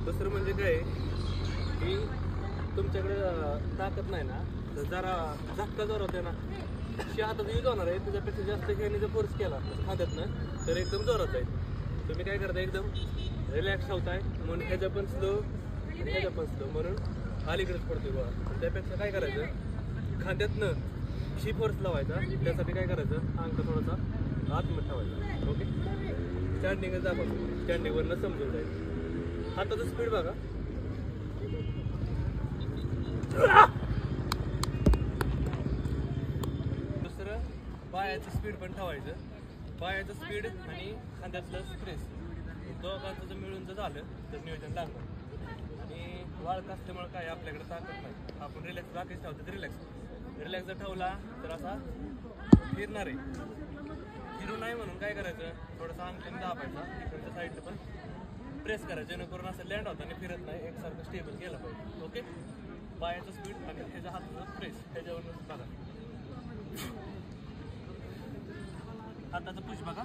दुसरं म्हणजे काय की तुमच्याकडे ताकद नाही ना तर जरा झटका जोर होते ना हातात यूज होणार आहे. त्याच्यापेक्षा जास्त खेळणे जर फोर्स केला खात्यात ना तर एकदम जोरात आहे. तुम्ही काय करता एकदम रिलॅक्स होताय म्हणून ह्याच्या पण स्लो आणि ह्याच्या पण स्लो म्हणून अलीकडेच पडतोय गोळा. त्यापेक्षा काय करायचं खांद्यातनं शी फोर्स लावायचा. त्यासाठी काय करायचं अंक थोडासा आतमध्ये ठेवायचा. ओके स्टँडिंगच दाखवतो स्टँडिंगवरनं समजून जाईल. हाताचं स्पीड बघा. दुसरं पायाचं स्पीड पण ठेवायचं. पायाचं स्पीड आणि खांद्यातलं स्ट्रेस दोघांचं जर मिळून जर झालं तर नियोजन लागणार. आणि वाळक असल्यामुळे काय आपल्याकडे ताकद नाही. आपण रिलॅक्स बाकीच ठेवतो रिलॅक्स जर ठेवला तर असा फिरणार आहे. फिरू नाही म्हणून काय करायचं थोडंसं अंगठ्याने दाबायचा. इकडच्या साईडला पण प्रेस करायचं जेणेकरून असं लँड होता आणि फिरत नाही एकसारखं स्टेबल केलं पाहिजे. ओके पायाचं स्पीड आणि त्याच्या हाताचं प्रेस त्याच्यावरून बघा. हाताचं पुश बघा.